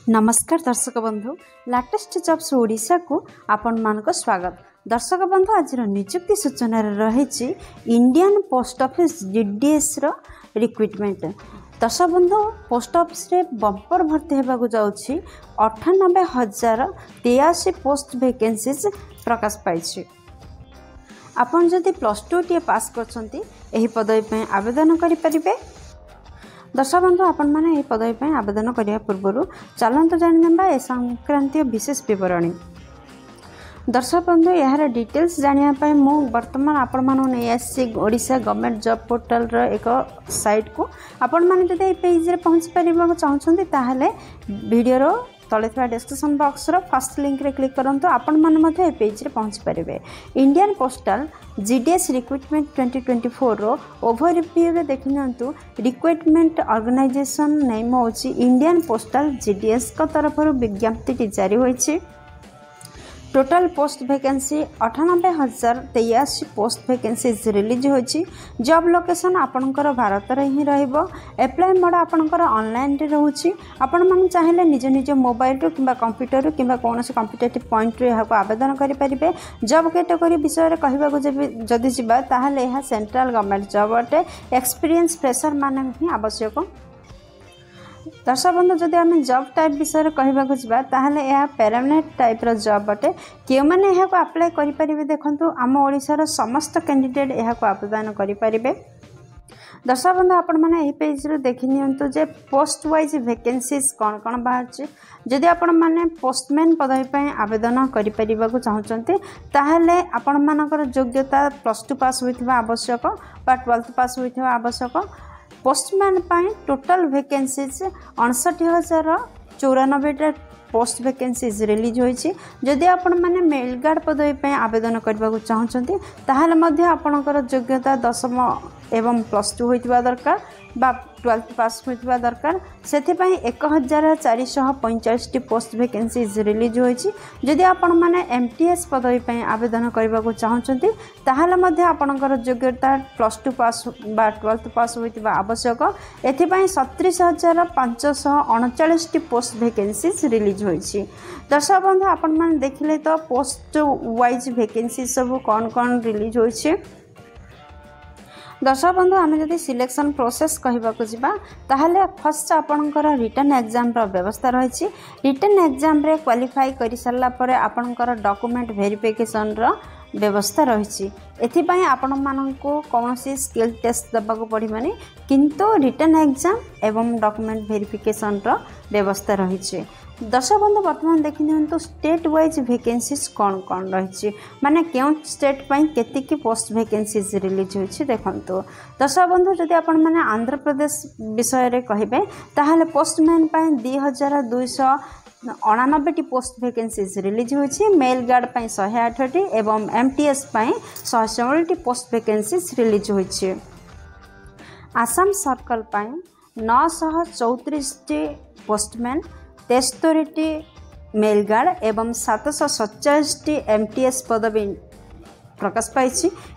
नमस्कार दर्शक बंधु लाटेस्ट जॉब्स ओडिशा को आपण मानक स्वागत। दर्शक बंधु आज नियुक्ति सूचना रही इंडियन पोस्ट ऑफिस जीडीएस रो रिक्रुटमेंट। दर्शक बंधु पोस्ट ऑफिस रे बंपर भर्ती होगा जाऊँगी 98,083 पोस्ट वैकेंसीज प्रकाश पाई। आपन जदि +2 टी पास करछंती एही पदवी पे आवेदन करि परिबे। दर्शक बंधु आपण मैंने पदवी पर आवेदन करने पूर्व चलते जाना ए संक्रांतीय विशेष बरणी। दर्शक बंधु यार डिटेल्स जानापी मु बर्तमान आपण नहीं आसी ओडिशा गवर्नमेंट जॉब पोर्टल एक साइट को आपण मैंने जब पेज रे पहुँच पार चाहते ताहले वीडियो तले डिस्क्रिप्शन बॉक्स रो फर्स्ट लिंक रे क्लिक करंतु आपण माने पेज रे पहुँच पारे। इंडियन पोस्टल जीडीएस रिक्रुटमेंट 2024 रो ओवरव्यू रे देखि नियंतु। रिक्रुटमेंट ऑर्गेनाइजेशन नेम होची इंडियन पोस्टल जीडीएस का तरफ विज्ञप्ति जारी होईछि। Total post vacancy 98,083 post vacancies release होची। जॉब लोकेशन आपणकर भारत रे ही रहइबो। अप्लाई मोड आपणकर ऑनलाइन रे रहउची। आपण मन चाहिले निज निज मोबाइल रो किबा कंप्यूटर रो किबा कोनोस कॉम्पिटिटिव पॉइंट रे हाको आवेदन करि परिबे। जॉब कैटेगरी विषय रे कहबा को जदि जिबा ताहाले यह सेंट्रल गवर्नमेंट जॉब अटे। एक्सपीरियंस फ्रेशर माने ही आवश्यक। दर्शक बंधु जदि आम जॉब टाइप विषय कहवाक जा यह परमानेंट टाइप जॉब अटे। क्यों मैंने यह अप्लाई करें देखु आम ओडिशार समस्त कैंडिडेट यह आवेदन करेंगे। दर्शक बंधु आपण मैंने पेज रे देखि नियंतु जे पोस्ट वाइज वैकेंसीज कौन कौन बाहर। जदि आपण मैंने पोस्टमैन पदवी पर आवेदन करें चाहते ताहले आपण मानकर योग्यता +2 पास होइथिबा आवश्यक बा 12th पास होइथिबा आवश्यक। पोस्टमैन पाई total vacancies 59,094 post vacancies release होईछि। जदि आपण माने मेल गार्ड पदवी पे आवेदन करबा चाहते ताहले मध्य आपणकर योग्यता 10th एवं +2 होइतिबा दरकार बा 12th पास होइतिबा दरकार। सेथिपई 1,445 पोस्ट वैकेंसीज रिलीज होईछि। जदि आपण माने एमटीएस पदवी पे आवेदन करबा चाहते ताहले मध्य आपणकर योग्यता +2 पास बा 12th पास होइतिबा आवश्यक। एथिपई 37,539 पोस्ट वैकेंसीज रिलीज होईछि। दर्शक बंधु आपण माने देखिले तो पोस्ट वाइज वैकेंसी सब कौन कौन रिलीज होईछि। दर्शक बंधु आम जब सिलेक्शन प्रोसेस कहवाक जा ताहले फर्स्ट आपणकर रिटर्न एग्जाम व्यवस्था रही। रिटर्न एग्जाम रे क्वालिफाई कर सारा पर आपणकर डॉक्यूमेंट वेरिफिकेशन व्यवस्था रही। एथिपाई आपण माननको कौनसी स्किल टेस्ट देबाक पड़िबनी किंतु रिटर्न एग्जाम एवं डॉक्यूमेंट वेरिफिकेशन व्यवस्था रही। दर्शक बंधु बर्तमान देखि नियंतु स्टेट वाइज वैकेंसीज कौन कौन रही माने क्यों स्टेट पई केतिकी पोस्ट वैकेंसीज रिलीज होइछि देखंतु। दर्शक बंधु जदि आपण माने आंध्र प्रदेश विषय रे कहिबे ताहाले पोस्टमैन पई 2,299 पोस्ट वैकेंसीज रिलीज होइछि। मेल गार्ड पई 108 एवं एमटीएस पई 116 पोस्ट वैकेंसीज रिलीज होइछि। आसाम सर्कल पई 934 पोस्टमैन 73 मेल गार्ड एवं 747 एमटीएस पदवी प्रकाश पाई।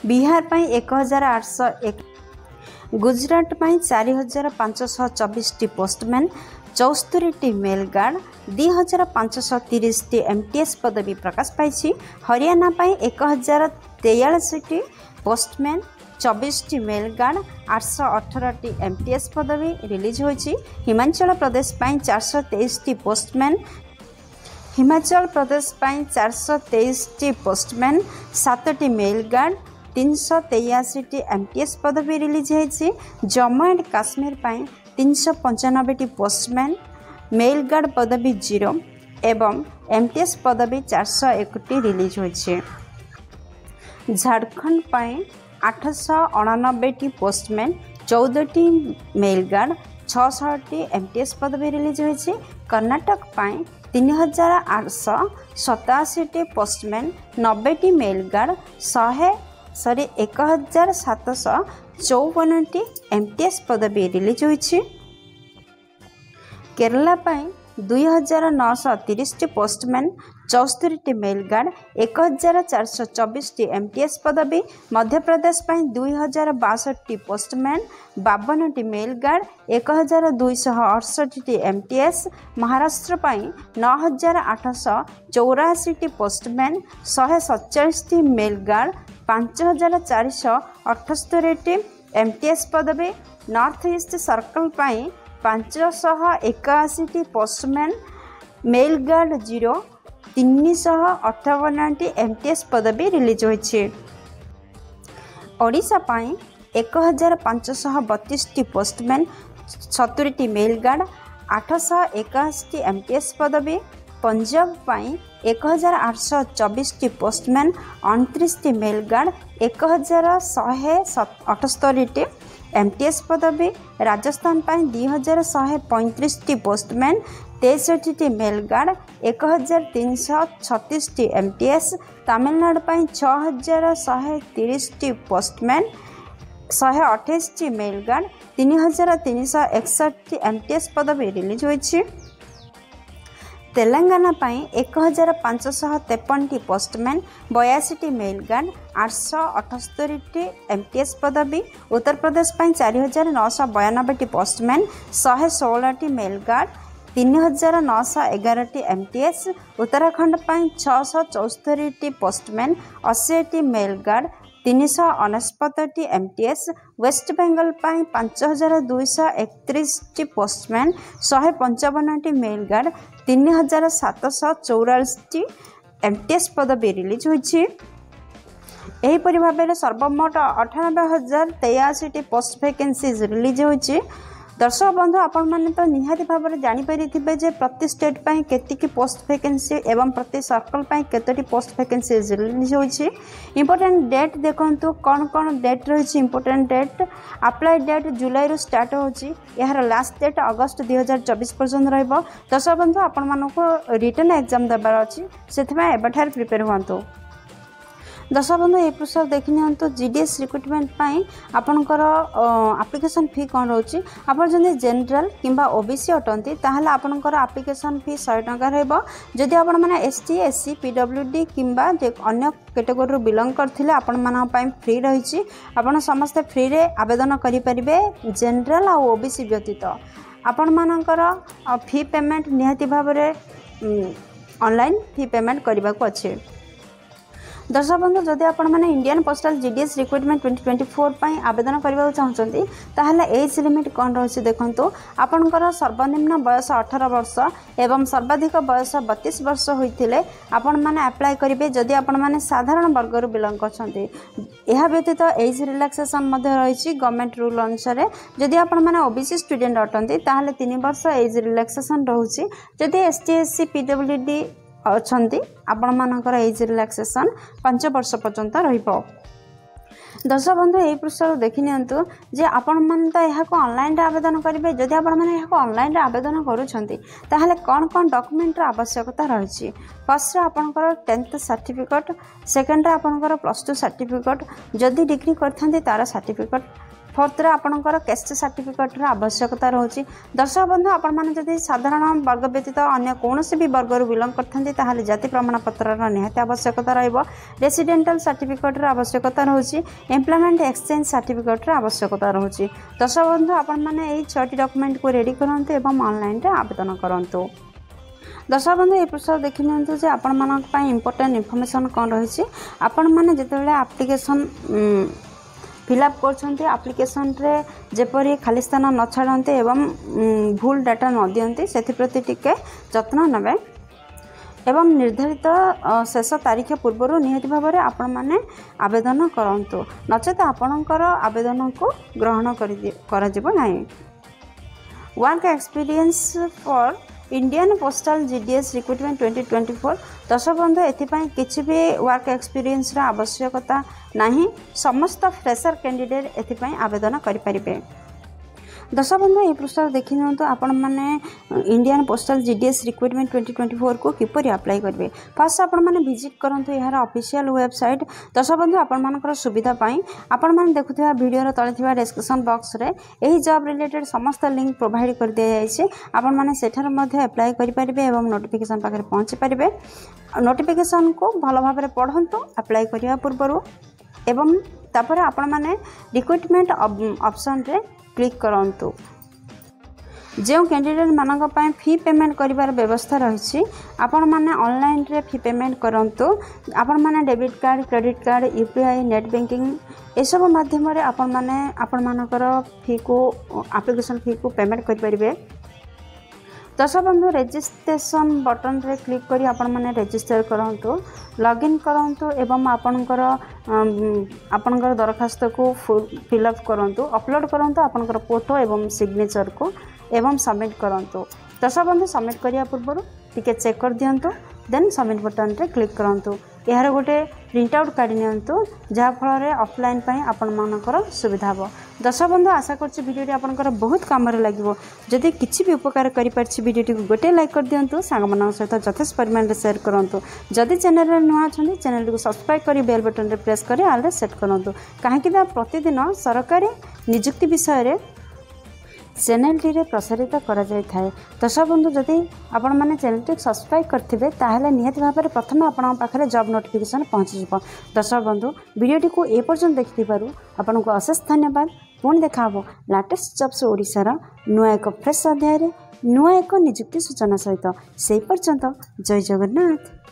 बिहार पई 1,801, गुजरात पई 4,524 पोस्टमैन 74 मेल गार्ड 2,530 एमटीएस पदवी प्रकाश पाई। हरियाणा पई 1,043 पोस्टमैन 24 मेल गार्ड 818 एमटीएस पदवी रिलीज होइछि। हिमाचल प्रदेश पई 423 पोस्टमैन 7टी मेल गार्ड 383 एमटीएस पदवी रिलीज होइछि। जम्मू एंड काश्मीर पई 395 पोस्टमैन मेल गार्ड पदवी 0 एवं एमटीएस पदवी 401 रिलीज होइछि। झारखंड पई 899 पोस्टमैन 14 मेल गार्ड 660 एमटीएस पदवी रिलीज होइछि। कर्नाटक पई 3,887 पोस्टमैन 90 मेल गार्ड 1,754 एमटीएस पदवी रिलीज होइछि। केरला पई 2930 पोस्टमैन 74 मेल गार्ड 1424 एमटीएस पदवी Madhya Pradesh 2062 postman 52 mail guard 1268 MTS Maharashtra 9884 postman 147 mail guard 5478 MTS पदवी north east circle 581 postman mail guard 0 358 MTS पदवी रिलीज होइछि। Odisha 1532 postman 70 mail guard 881 MTS पदवी Punjab 1824 postman 29 mail guard 1178 MTS पदवी Rajasthan 2135 postman 63 mail guard 1336 MTS Tamil Nadu 6130 postman 128 mail guard 3361 MTS पदवी release होइछि। Telangana 1553 postman 82 mail guard 878 MTS पदवी Uttar Pradesh 4992 postman 116 mail guard 3911 MTS Uttarakhand 674 postman 80 mail guard 369 MTS West Bengal 5231 postman 155 mail guard 3744 MTS पदवी release होइछि। एहीपरि भाव सर्वमोट 98,083 post vacancies release होइछि। दर्शक बंधु आपण मैंने तो निहाती भाव में जानीपारे जे प्रति स्टेट पर केतिकी पोस्ट वैकेंसी एवं प्रति सर्कल पर केतोटी पोस्ट वैकेंसी रिलीज होइछि। इंपोर्टेंट डेट देखंतु कौन कौन डेट रही। इंपोर्टेंट डेट अप्लाई डेट जुलाई रु स्टार्ट होछि यार लास्ट डेट अगस्त 2024 पर्यंत रहिबो। दर्शक बंधु आपण मानको रिटन एग्जाम देबार अछि सेथमे एबठार प्रिपेयर हुंतु। दर्शक बंधु ये प्रश्न देखि नियंतु जीडीएस रिक्रुटमेंट पाई आपनकर एप्लिकेशन फी कौन रोची। आपण जदि जनरल किंबा ओबीसी अटंती ताहले आपनकर एप्लिकेशन फी 100 टका रहबो। जदि आपण माने एसटी एससी पीडब्ल्यूडी किंबा अन्य कैटेगरी रो बिलोंग करथिले आपण माना पाई फ्री रहिछि। आपण समस्त फ्री रे आवेदन करि परिबे जनरल आ ओबीसी व्यतीत। आपण मानकर फी पेमेंट निहाती भाव रे ऑनलाइन फी पेमेंट करबा को अछि। दर्शक बंधु जदि आपण माने इंडियन पोस्टल जीडीएस रिक्रुटमेंट 2024 पई आवेदन करबा चाहछंती ताहले एज लिमिट कोन रहछि देखंतु। आपनकर सर्वनिम्न बयस 18 वर्ष एवं सर्वाधिक बयस 32 वर्ष होइथिले आपण माने अप्लाई करिवे जदि आपण माने साधारण वर्ग रु बिलोंग करछंती। एहा व्यतीत एज रिलैक्सेशन मध्ये रहिछि गवर्नमेंट रूल अनुसार। जदि आपण माने ओबीसी स्टूडेंट अटंती ताहले 3 वर्ष एज रिलैक्सेशन रहउछि। जदि एसटी एससी पीडब्ल्यूडी अच्छी आपण मानकर एज रिलैक्सेशन 5 वर्ष पर्यंत रहिबो। दर्शक बंधु यही पृष्ठ देखि नियंतु जे आपण मन तो यहाँ ऑनलाइन आवेदन करेंगे। जदि आपण मैंने यहाँ ऑनलाइन आवेदन करुँचे ताहले कौन कौन डॉक्यूमेंट आवश्यकता रही। फर्स्ट आपंकर 10th सर्टिफिकेट, सेकेंड आपंकर +2 सर्टिफिकेट, जदि डिग्री करते तार सर्टिफिकेट, फोर्थ आपंकर कैस्ट सर्टिफिकेट आवश्यकता रही। दर्शक बंधु आपण मैंने जदि साधारण वर्ग व्यतीत अन्य कौन भी वर्ग बिलोंग करते ताहले जाति प्रमाण पत्र निहाती आवश्यकता रहिबो। रेसिडेंटल सर्टिफिकेट आवश्यकता रही। एम्प्लॉयमेंट एक्सचेंज सर्टिफिकेट आवश्यकता रही। दर्शक बंधु आपण मैंने यही 6टी डॉक्यूमेंट को रेडी करंतु एवं ऑनलाइन रे आवेदन करंतु। दर्शक बंधु ये पृष्ठ देखि नियंतु जे आपण मानक पई इंपोर्टेंट इनफॉरमेशन कोन रही। आपण माने जेतेबेले एप्लिकेशन फिलअप करछन्ते एप्लिकेशन रे जेपरि खाली स्थान न छाड़ते एवं भूल डाटा न दियंते सेथिप्रति टिके जत्न नेबे एवं निर्धारित शेष तारीख पूर्व निहाती भाव में आपण मैंने आवेदन करंतु नचेत आपणकर आवेदन को ग्रहण करा नहीं। Work experience for Indian postal GDS recruitment 2024। दर्शक बंधु एथिपाई किछि भी वर्क एक्सपीरियंस रा आवश्यकता नहीं। समस्त फ्रेशर कैंडिडेट एथिपाई आवेदन करि परिबे। दर्शक बंधु ये पृष्ठ देखी नियंतु आपण माने इंडियन पोस्टल जीडीएस रिक्रूटमेंट 2024 को किपरि अप्लाई करेंगे। फर्स्ट आपण माने विजिट करंतु यार ऑफिशियल वेबसाइट। दर्शक बंधु आपण मानकर सुविधा पाई आपण माने देखुथिबा वीडियो तले थिबा डिस्क्रिप्शन बॉक्स रे एही जॉब रिलेटेड समस्त लिंक प्रोवाइड कर दिया जायछि। आपण माने सेठर मध्ये अप्लाई करि परिबे एवं नोटिफिकेशन पाखरे पहुंची परिबे। नोटिफिकेशन को भलो भाबरे पढंतु अप्लाई करिया पूर्वरु एवं तापर आपण माने रिक्रूटमेंट ऑप्शन रे क्लिक करंतु। जो कैंडिडेट मानक पय फी पेमेंट करिवार व्यवस्था रही आपण माने ऑनलाइन रे फी पेमेंट करंतु। आपण माने debit card credit card UPI net banking ए सब माध्यम रे आपण माने आपण मानकर फी को एप्लिकेशन फी को पेमेंट करि परिबे। दर्शक बंधु रजिस्ट्रेशन बटन रे क्लिक करी आपण माने रजिस्टर करंतु लॉगिन करंतु एवं आपणकर दरखास्त को फिलअप करंतु अपलोड करंतु आपणकर फोटो एवं सिग्नेचर को एवं सबमिट करंतु। दर्शक बंधु सबमिट करिया पूर्व टिके चेक कर दियंतु देन सबमिट बटन रे क्लिक करंतु। यार गोटे प्रिंट आउट काढी नियंतु जहा फल रे ऑफलाइन पई आपण मानकर सुविधा हो। दर्शक बंधु आशा करछि वीडियो आपनकर बहुत काम रे लागिवो। जदि किछि भी उपकार करि परछि वीडियो को गोटे लाइक कर दियंतु सांग मन सहित यथेष्ट परिमाण रे शेयर करंतु। जदि चैनल रे नुआ छथि चैनल को सब्सक्राइब करी बेल बटन रे प्रेस करी ऑल रे सेट करंतु काहेकि प्रतिदिन सरकारी नियुक्ति विषय रे चैनल टी प्रसारित करा जाय थाए। दर्शक बंधु जदि आपण माने चैनल टी सब्सक्राइब करथिबे ताहले नियत भाबरे प्रथम आपण पाखरे जॉब नोटिफिकेशन पहुंची जिवो। दर्शक बंधु वीडियो को ए पर्यंत देखिथिबारु आपण को अशेष धन्यवाद। पुणी देखाबो लेटेस्ट जॉब्स ओडिसा रा नुआ एक फ्रेश अध्याय रे नुआ एक नियुक्ति सूचना सहित। से पर्यंत जय जगन्नाथ।